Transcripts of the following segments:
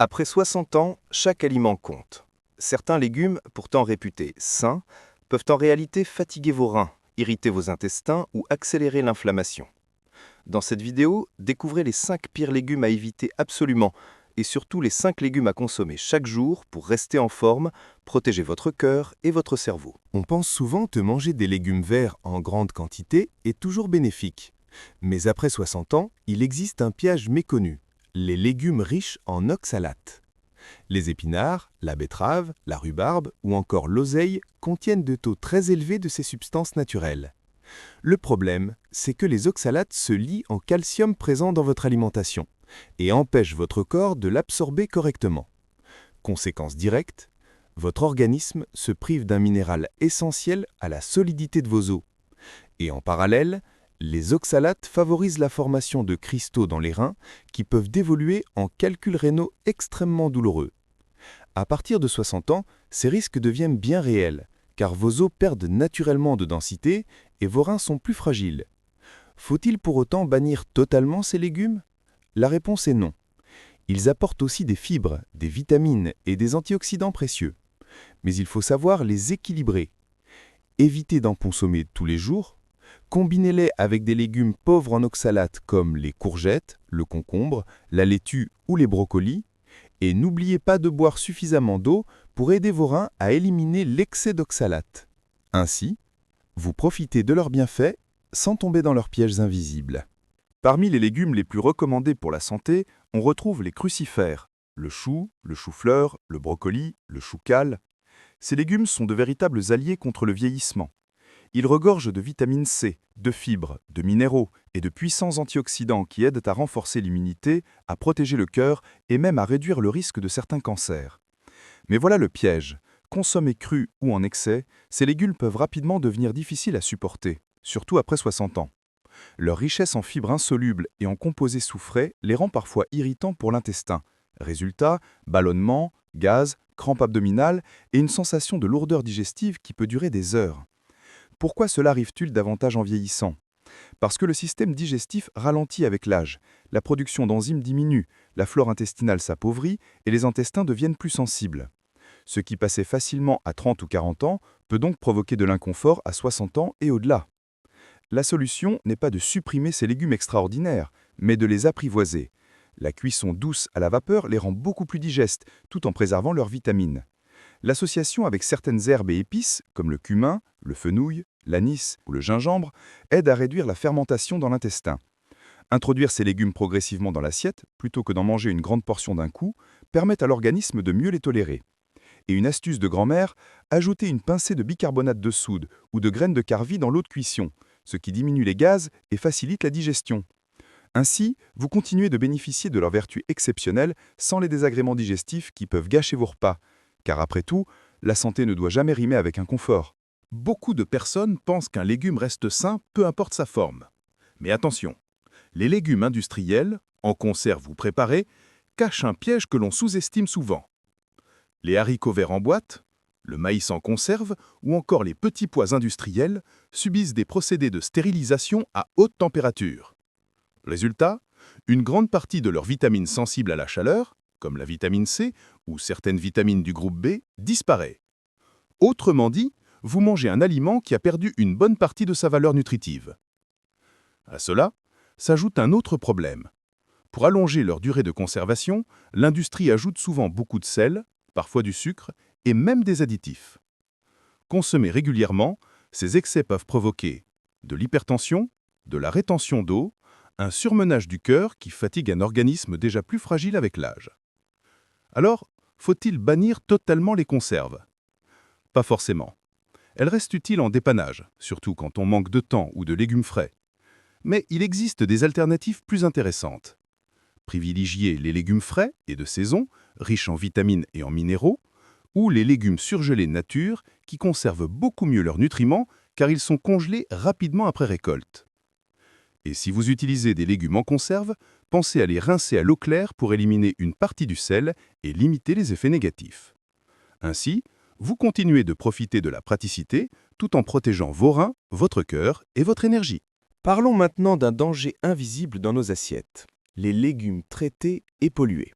Après 60 ans, chaque aliment compte. Certains légumes, pourtant réputés sains, peuvent en réalité fatiguer vos reins, irriter vos intestins ou accélérer l'inflammation. Dans cette vidéo, découvrez les 5 pires légumes à éviter absolument et surtout les 5 légumes à consommer chaque jour pour rester en forme, protéger votre cœur et votre cerveau. On pense souvent que manger des légumes verts en grande quantité est toujours bénéfique. Mais après 60 ans, il existe un piège méconnu, les légumes riches en oxalates. Les épinards, la betterave, la rhubarbe ou encore l'oseille contiennent de taux très élevés de ces substances naturelles. Le problème, c'est que les oxalates se lient en calcium présent dans votre alimentation et empêchent votre corps de l'absorber correctement. Conséquence directe, votre organisme se prive d'un minéral essentiel à la solidité de vos os. Et en parallèle, les oxalates favorisent la formation de cristaux dans les reins qui peuvent dévoluer en calculs rénaux extrêmement douloureux. À partir de 60 ans, ces risques deviennent bien réels, car vos os perdent naturellement de densité et vos reins sont plus fragiles. Faut-il pour autant bannir totalement ces légumes? La réponse est non. Ils apportent aussi des fibres, des vitamines et des antioxydants précieux. Mais il faut savoir les équilibrer. Évitez d'en consommer tous les jours. Combinez-les avec des légumes pauvres en oxalates comme les courgettes, le concombre, la laitue ou les brocolis. Et n'oubliez pas de boire suffisamment d'eau pour aider vos reins à éliminer l'excès d'oxalates. Ainsi, vous profitez de leurs bienfaits sans tomber dans leurs pièges invisibles. Parmi les légumes les plus recommandés pour la santé, on retrouve les crucifères, le chou-fleur, le brocoli, le chou-cale. Ces légumes sont de véritables alliés contre le vieillissement. Ils regorgent de vitamine C, de fibres, de minéraux et de puissants antioxydants qui aident à renforcer l'immunité, à protéger le cœur et même à réduire le risque de certains cancers. Mais voilà le piège. Consommés crus ou en excès, ces légumes peuvent rapidement devenir difficiles à supporter, surtout après 60 ans. Leur richesse en fibres insolubles et en composés soufrés les rend parfois irritants pour l'intestin. Résultat, ballonnement, gaz, crampes abdominales et une sensation de lourdeur digestive qui peut durer des heures. Pourquoi cela arrive-t-il davantage en vieillissant? Parce que le système digestif ralentit avec l'âge, la production d'enzymes diminue, la flore intestinale s'appauvrit et les intestins deviennent plus sensibles. Ce qui passait facilement à 30 ou 40 ans peut donc provoquer de l'inconfort à 60 ans et au-delà. La solution n'est pas de supprimer ces légumes extraordinaires, mais de les apprivoiser. La cuisson douce à la vapeur les rend beaucoup plus digestes, tout en préservant leurs vitamines. L'association avec certaines herbes et épices, comme le cumin, le fenouil, l'anis ou le gingembre, aide à réduire la fermentation dans l'intestin. Introduire ces légumes progressivement dans l'assiette, plutôt que d'en manger une grande portion d'un coup, permet à l'organisme de mieux les tolérer. Et une astuce de grand-mère, ajouter une pincée de bicarbonate de soude ou de graines de carvi dans l'eau de cuisson, ce qui diminue les gaz et facilite la digestion. Ainsi, vous continuez de bénéficier de leurs vertus exceptionnelles sans les désagréments digestifs qui peuvent gâcher vos repas. Car après tout, la santé ne doit jamais rimer avec un confort. Beaucoup de personnes pensent qu'un légume reste sain, peu importe sa forme. Mais attention, les légumes industriels, en conserve ou préparés, cachent un piège que l'on sous-estime souvent. Les haricots verts en boîte, le maïs en conserve ou encore les petits pois industriels subissent des procédés de stérilisation à haute température. Résultat, une grande partie de leurs vitamines sensibles à la chaleur, comme la vitamine C ou certaines vitamines du groupe B, disparaît. Autrement dit, vous mangez un aliment qui a perdu une bonne partie de sa valeur nutritive. À cela s'ajoute un autre problème. Pour allonger leur durée de conservation, l'industrie ajoute souvent beaucoup de sel, parfois du sucre et même des additifs. Consommés régulièrement, ces excès peuvent provoquer de l'hypertension, de la rétention d'eau, un surmenage du cœur qui fatigue un organisme déjà plus fragile avec l'âge. Alors, faut-il bannir totalement les conserves? Pas forcément. Elles restent utiles en dépannage, surtout quand on manque de temps ou de légumes frais. Mais il existe des alternatives plus intéressantes. Privilégiez les légumes frais et de saison, riches en vitamines et en minéraux, ou les légumes surgelés nature qui conservent beaucoup mieux leurs nutriments car ils sont congelés rapidement après récolte. Et si vous utilisez des légumes en conserve, pensez à les rincer à l'eau claire pour éliminer une partie du sel et limiter les effets négatifs. Ainsi, vous continuez de profiter de la praticité tout en protégeant vos reins, votre cœur et votre énergie. Parlons maintenant d'un danger invisible dans nos assiettes, les légumes traités et pollués.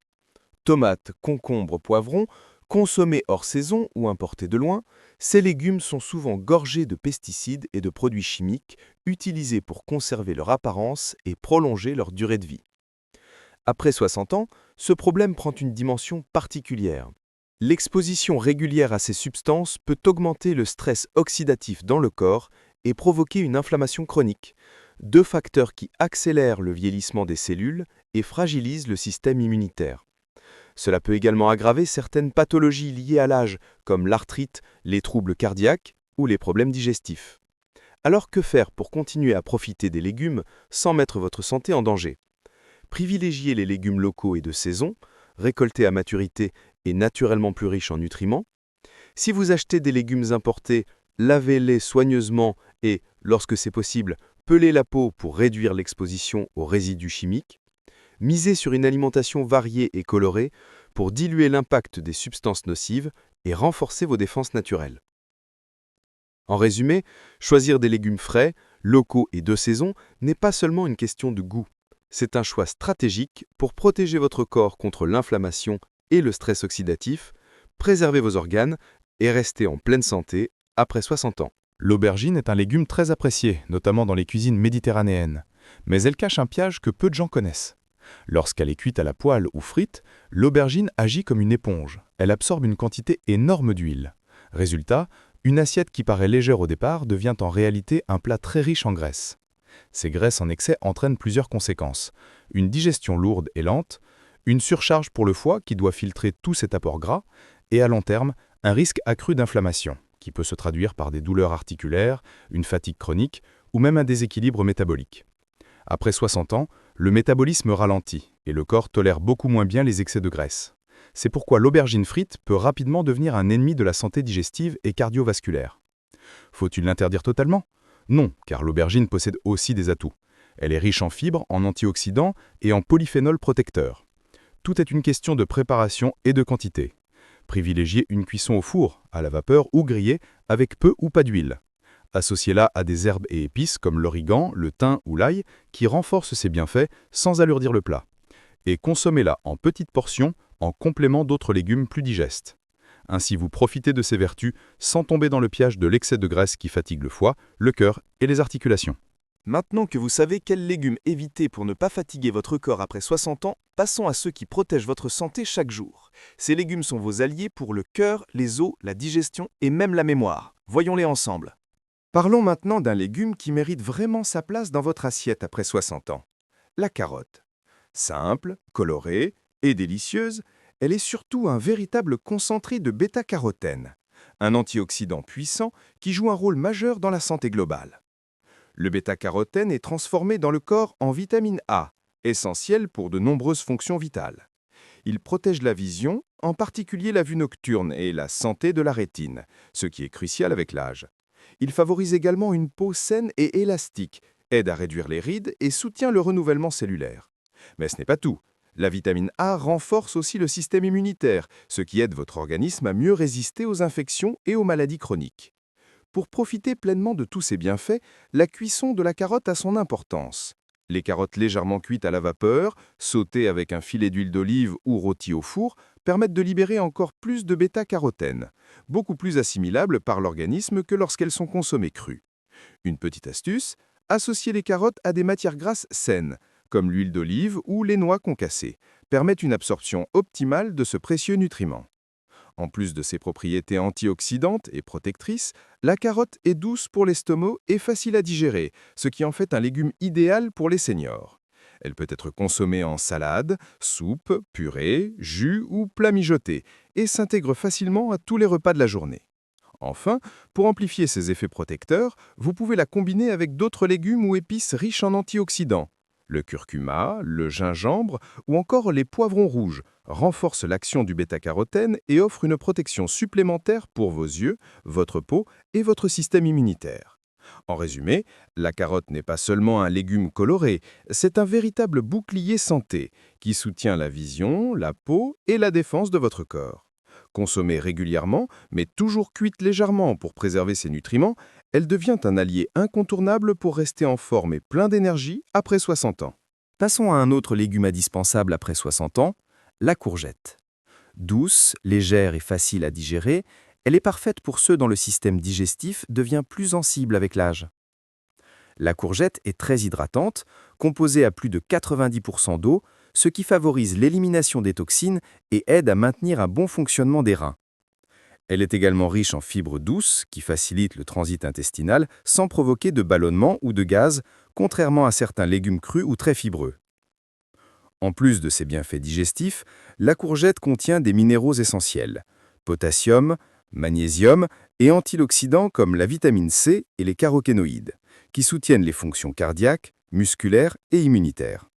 Tomates, concombres, poivrons, consommés hors saison ou importés de loin, ces légumes sont souvent gorgés de pesticides et de produits chimiques utilisés pour conserver leur apparence et prolonger leur durée de vie. Après 60 ans, ce problème prend une dimension particulière. L'exposition régulière à ces substances peut augmenter le stress oxydatif dans le corps et provoquer une inflammation chronique, deux facteurs qui accélèrent le vieillissement des cellules et fragilisent le système immunitaire. Cela peut également aggraver certaines pathologies liées à l'âge, comme l'arthrite, les troubles cardiaques ou les problèmes digestifs. Alors que faire pour continuer à profiter des légumes sans mettre votre santé en danger ? Privilégiez les légumes locaux et de saison, récoltés à maturité et naturellement plus riches en nutriments. Si vous achetez des légumes importés, lavez-les soigneusement et, lorsque c'est possible, pelez la peau pour réduire l'exposition aux résidus chimiques. Misez sur une alimentation variée et colorée pour diluer l'impact des substances nocives et renforcer vos défenses naturelles. En résumé, choisir des légumes frais, locaux et de saison n'est pas seulement une question de goût. C'est un choix stratégique pour protéger votre corps contre l'inflammation et le stress oxydatif, préserver vos organes et rester en pleine santé après 60 ans. L'aubergine est un légume très apprécié, notamment dans les cuisines méditerranéennes. Mais elle cache un piège que peu de gens connaissent. Lorsqu'elle est cuite à la poêle ou frite, l'aubergine agit comme une éponge. Elle absorbe une quantité énorme d'huile. Résultat, une assiette qui paraît légère au départ devient en réalité un plat très riche en graisse. Ces graisses en excès entraînent plusieurs conséquences. Une digestion lourde et lente, une surcharge pour le foie qui doit filtrer tout cet apport gras, et à long terme, un risque accru d'inflammation, qui peut se traduire par des douleurs articulaires, une fatigue chronique ou même un déséquilibre métabolique. Après 60 ans, le métabolisme ralentit et le corps tolère beaucoup moins bien les excès de graisse. C'est pourquoi l'aubergine frite peut rapidement devenir un ennemi de la santé digestive et cardiovasculaire. Faut-il l'interdire totalement ? Non, car l'aubergine possède aussi des atouts. Elle est riche en fibres, en antioxydants et en polyphénols protecteurs. Tout est une question de préparation et de quantité. Privilégiez une cuisson au four, à la vapeur ou grillée, avec peu ou pas d'huile. Associez-la à des herbes et épices comme l'origan, le thym ou l'ail, qui renforcent ses bienfaits sans alourdir le plat. Et consommez-la en petites portions, en complément d'autres légumes plus digestes. Ainsi vous profitez de ses vertus sans tomber dans le piège de l'excès de graisse qui fatigue le foie, le cœur et les articulations. Maintenant que vous savez quels légumes éviter pour ne pas fatiguer votre corps après 60 ans, passons à ceux qui protègent votre santé chaque jour. Ces légumes sont vos alliés pour le cœur, les os, la digestion et même la mémoire. Voyons-les ensemble. Parlons maintenant d'un légume qui mérite vraiment sa place dans votre assiette après 60 ans. La carotte. Simple, colorée et délicieuse, elle est surtout un véritable concentré de bêta-carotène, un antioxydant puissant qui joue un rôle majeur dans la santé globale. Le bêta-carotène est transformé dans le corps en vitamine A, essentielle pour de nombreuses fonctions vitales. Il protège la vision, en particulier la vue nocturne et la santé de la rétine, ce qui est crucial avec l'âge. Il favorise également une peau saine et élastique, aide à réduire les rides et soutient le renouvellement cellulaire. Mais ce n'est pas tout. La vitamine A renforce aussi le système immunitaire, ce qui aide votre organisme à mieux résister aux infections et aux maladies chroniques. Pour profiter pleinement de tous ces bienfaits, la cuisson de la carotte a son importance. Les carottes légèrement cuites à la vapeur, sautées avec un filet d'huile d'olive ou rôties au four, permettent de libérer encore plus de bêta-carotène, beaucoup plus assimilable par l'organisme que lorsqu'elles sont consommées crues. Une petite astuce, associer les carottes à des matières grasses saines, comme l'huile d'olive ou les noix concassées, permettent une absorption optimale de ce précieux nutriment. En plus de ses propriétés antioxydantes et protectrices, la carotte est douce pour l'estomac et facile à digérer, ce qui en fait un légume idéal pour les seniors. Elle peut être consommée en salade, soupe, purée, jus ou plat mijoté et s'intègre facilement à tous les repas de la journée. Enfin, pour amplifier ses effets protecteurs, vous pouvez la combiner avec d'autres légumes ou épices riches en antioxydants. Le curcuma, le gingembre ou encore les poivrons rouges renforcent l'action du bêta-carotène et offrent une protection supplémentaire pour vos yeux, votre peau et votre système immunitaire. En résumé, la carotte n'est pas seulement un légume coloré, c'est un véritable bouclier santé qui soutient la vision, la peau et la défense de votre corps. Consommée régulièrement, mais toujours cuite légèrement pour préserver ses nutriments, elle devient un allié incontournable pour rester en forme et plein d'énergie après 60 ans. Passons à un autre légume indispensable après 60 ans, la courgette. Douce, légère et facile à digérer, elle est parfaite pour ceux dont le système digestif devient plus sensible avec l'âge. La courgette est très hydratante, composée à plus de 90% d'eau, ce qui favorise l'élimination des toxines et aide à maintenir un bon fonctionnement des reins. Elle est également riche en fibres douces qui facilitent le transit intestinal sans provoquer de ballonnement ou de gaz, contrairement à certains légumes crus ou très fibreux. En plus de ses bienfaits digestifs, la courgette contient des minéraux essentiels, potassium, magnésium et antioxydants comme la vitamine C et les caroténoïdes, qui soutiennent les fonctions cardiaques, musculaires et immunitaires.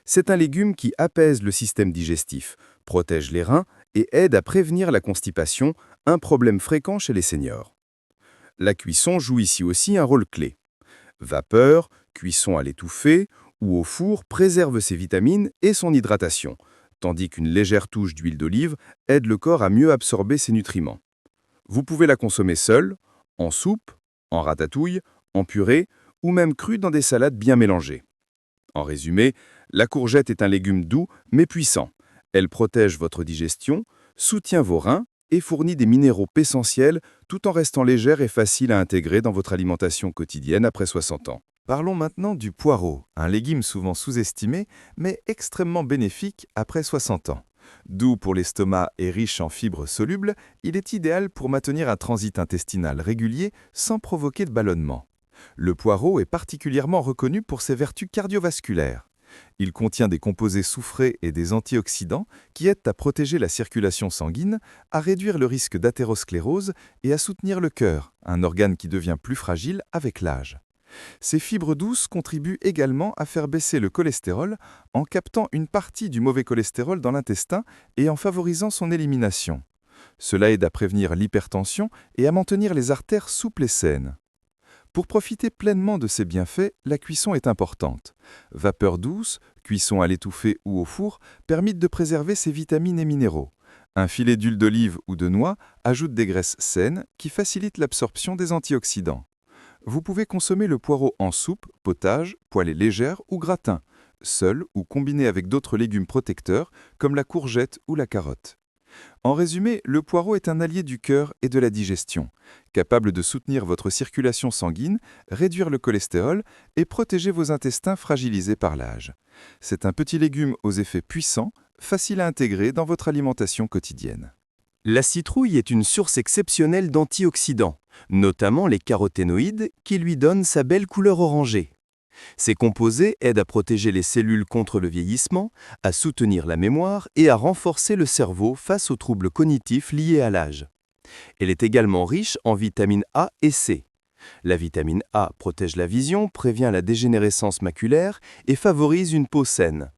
C'est un légume qui apaise le système digestif, protège les reins et aide à prévenir la constipation, un problème fréquent chez les seniors. La cuisson joue ici aussi un rôle clé. Vapeur, cuisson à l'étouffée ou au four préserve ses vitamines et son hydratation, tandis qu'une légère touche d'huile d'olive aide le corps à mieux absorber ses nutriments. Vous pouvez la consommer seule, en soupe, en ratatouille, en purée ou même crue dans des salades bien mélangées. En résumé, la courgette est un légume doux mais puissant. Elle protège votre digestion, soutient vos reins et fournit des minéraux essentiels tout en restant légère et facile à intégrer dans votre alimentation quotidienne après 60 ans. Parlons maintenant du poireau, un légume souvent sous-estimé, mais extrêmement bénéfique après 60 ans. Doux pour l'estomac et riche en fibres solubles, il est idéal pour maintenir un transit intestinal régulier sans provoquer de ballonnement. Le poireau est particulièrement reconnu pour ses vertus cardiovasculaires. Il contient des composés soufrés et des antioxydants qui aident à protéger la circulation sanguine, à réduire le risque d'athérosclérose et à soutenir le cœur, un organe qui devient plus fragile avec l'âge. Ces fibres douces contribuent également à faire baisser le cholestérol en captant une partie du mauvais cholestérol dans l'intestin et en favorisant son élimination. Cela aide à prévenir l'hypertension et à maintenir les artères souples et saines. Pour profiter pleinement de ces bienfaits, la cuisson est importante. Vapeur douce, cuisson à l'étouffée ou au four permettent de préserver ces vitamines et minéraux. Un filet d'huile d'olive ou de noix ajoute des graisses saines qui facilitent l'absorption des antioxydants. Vous pouvez consommer le poireau en soupe, potage, poêlée légère ou gratin, seul ou combiné avec d'autres légumes protecteurs comme la courgette ou la carotte. En résumé, le poireau est un allié du cœur et de la digestion, capable de soutenir votre circulation sanguine, réduire le cholestérol et protéger vos intestins fragilisés par l'âge. C'est un petit légume aux effets puissants, facile à intégrer dans votre alimentation quotidienne. La citrouille est une source exceptionnelle d'antioxydants, notamment les caroténoïdes qui lui donnent sa belle couleur orangée. Ces composés aident à protéger les cellules contre le vieillissement, à soutenir la mémoire et à renforcer le cerveau face aux troubles cognitifs liés à l'âge. Elle est également riche en vitamines A et C. La vitamine A protège la vision, prévient la dégénérescence maculaire et favorise une peau saine.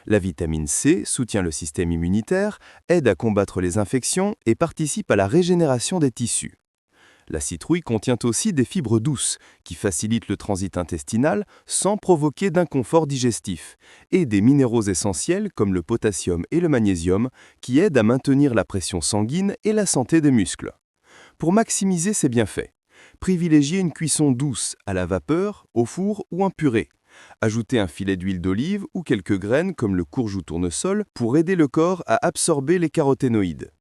La vitamine C soutient le système immunitaire, aide à combattre les infections et participe à la régénération des tissus. La citrouille contient aussi des fibres douces qui facilitent le transit intestinal sans provoquer d'inconfort digestif et des minéraux essentiels comme le potassium et le magnésium qui aident à maintenir la pression sanguine et la santé des muscles. Pour maximiser ses bienfaits, privilégiez une cuisson douce à la vapeur, au four ou en purée. Ajoutez un filet d'huile d'olive ou quelques graines comme le courge ou tournesol pour aider le corps à absorber les caroténoïdes.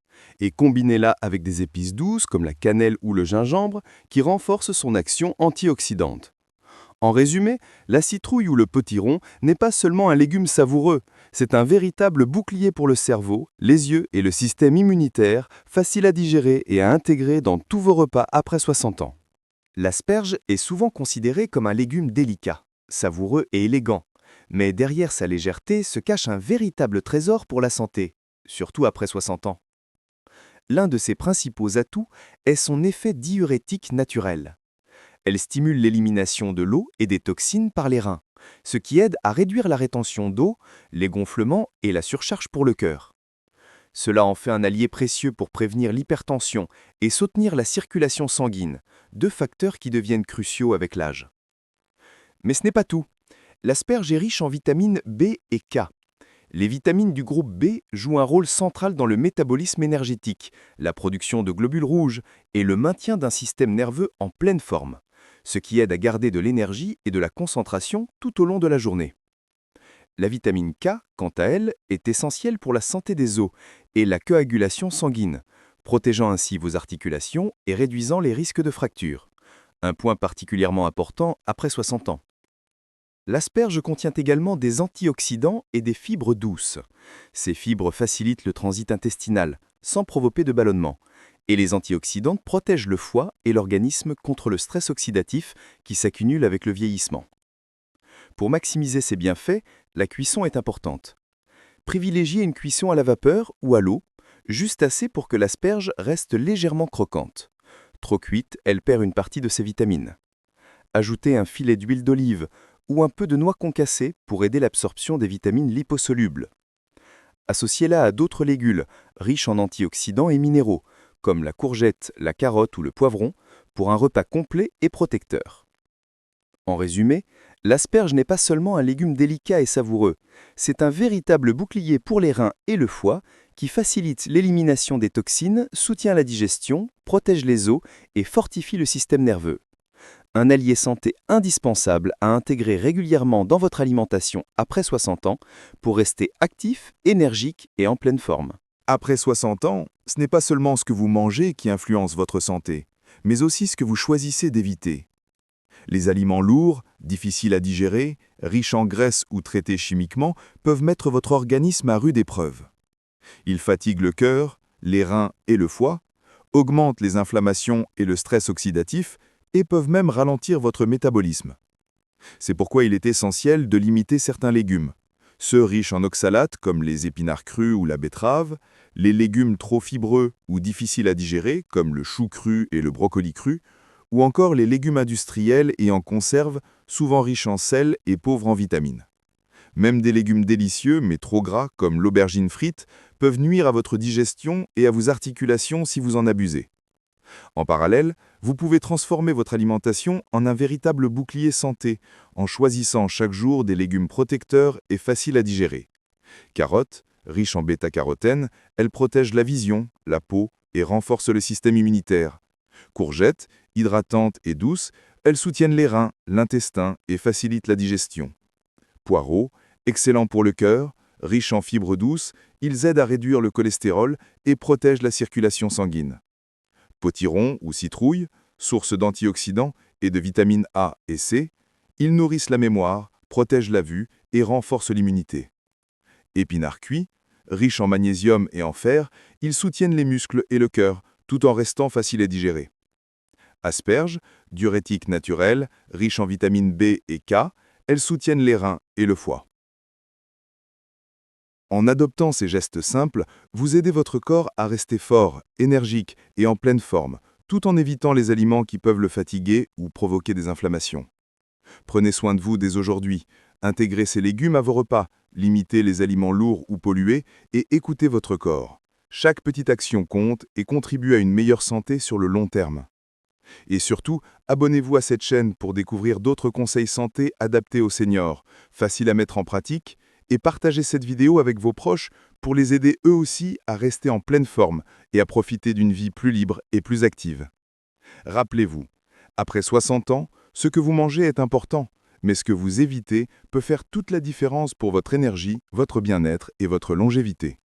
Et combinez-la avec des épices douces comme la cannelle ou le gingembre qui renforcent son action antioxydante. En résumé, la citrouille ou le potiron n'est pas seulement un légume savoureux, c'est un véritable bouclier pour le cerveau, les yeux et le système immunitaire, facile à digérer et à intégrer dans tous vos repas après 60 ans. L'asperge est souvent considérée comme un légume délicat, savoureux et élégant, mais derrière sa légèreté se cache un véritable trésor pour la santé, surtout après 60 ans. L'un de ses principaux atouts est son effet diurétique naturel. Elle stimule l'élimination de l'eau et des toxines par les reins, ce qui aide à réduire la rétention d'eau, les gonflements et la surcharge pour le cœur. Cela en fait un allié précieux pour prévenir l'hypertension et soutenir la circulation sanguine, deux facteurs qui deviennent cruciaux avec l'âge. Mais ce n'est pas tout. L'asperge est riche en vitamines B et K. Les vitamines du groupe B jouent un rôle central dans le métabolisme énergétique, la production de globules rouges et le maintien d'un système nerveux en pleine forme, ce qui aide à garder de l'énergie et de la concentration tout au long de la journée. La vitamine K, quant à elle, est essentielle pour la santé des os et la coagulation sanguine, protégeant ainsi vos articulations et réduisant les risques de fractures. Un point particulièrement important après 60 ans. L'asperge contient également des antioxydants et des fibres douces. Ces fibres facilitent le transit intestinal, sans provoquer de ballonnement. Et les antioxydants protègent le foie et l'organisme contre le stress oxydatif qui s'accumule avec le vieillissement. Pour maximiser ces bienfaits, la cuisson est importante. Privilégiez une cuisson à la vapeur ou à l'eau, juste assez pour que l'asperge reste légèrement croquante. Trop cuite, elle perd une partie de ses vitamines. Ajoutez un filet d'huile d'olive ou un peu de noix concassée pour aider l'absorption des vitamines liposolubles. Associez-la à d'autres légumes riches en antioxydants et minéraux, comme la courgette, la carotte ou le poivron, pour un repas complet et protecteur. En résumé, l'asperge n'est pas seulement un légume délicat et savoureux, c'est un véritable bouclier pour les reins et le foie qui facilite l'élimination des toxines, soutient la digestion, protège les os et fortifie le système nerveux. Un allié santé indispensable à intégrer régulièrement dans votre alimentation après 60 ans pour rester actif, énergique et en pleine forme. Après 60 ans, ce n'est pas seulement ce que vous mangez qui influence votre santé, mais aussi ce que vous choisissez d'éviter. Les aliments lourds, difficiles à digérer, riches en graisse ou traités chimiquement peuvent mettre votre organisme à rude épreuve. Ils fatiguent le cœur, les reins et le foie, augmentent les inflammations et le stress oxydatif et peuvent même ralentir votre métabolisme. C'est pourquoi il est essentiel de limiter certains légumes. Ceux riches en oxalates comme les épinards crus ou la betterave, les légumes trop fibreux ou difficiles à digérer comme le chou cru et le brocoli cru, ou encore les légumes industriels et en conserve, souvent riches en sel et pauvres en vitamines. Même des légumes délicieux mais trop gras comme l'aubergine frite peuvent nuire à votre digestion et à vos articulations si vous en abusez. En parallèle, vous pouvez transformer votre alimentation en un véritable bouclier santé en choisissant chaque jour des légumes protecteurs et faciles à digérer. Carottes, riches en bêta-carotène, elles protègent la vision, la peau et renforcent le système immunitaire. Courgettes, hydratantes et douces, elles soutiennent les reins, l'intestin et facilitent la digestion. Poireaux, excellents pour le cœur, riches en fibres douces, ils aident à réduire le cholestérol et protègent la circulation sanguine. Potirons ou citrouilles, sources d'antioxydants et de vitamines A et C, ils nourrissent la mémoire, protègent la vue et renforcent l'immunité. Épinards cuits, riches en magnésium et en fer, ils soutiennent les muscles et le cœur, tout en restant faciles à digérer. Asperges, diurétiques naturels, riches en vitamines B et K, elles soutiennent les reins et le foie. En adoptant ces gestes simples, vous aidez votre corps à rester fort, énergique et en pleine forme, tout en évitant les aliments qui peuvent le fatiguer ou provoquer des inflammations. Prenez soin de vous dès aujourd'hui, intégrez ces légumes à vos repas, limitez les aliments lourds ou pollués et écoutez votre corps. Chaque petite action compte et contribue à une meilleure santé sur le long terme. Et surtout, abonnez-vous à cette chaîne pour découvrir d'autres conseils santé adaptés aux seniors, faciles à mettre en pratique, et partagez cette vidéo avec vos proches pour les aider eux aussi à rester en pleine forme et à profiter d'une vie plus libre et plus active. Rappelez-vous, après 60 ans, ce que vous mangez est important, mais ce que vous évitez peut faire toute la différence pour votre énergie, votre bien-être et votre longévité.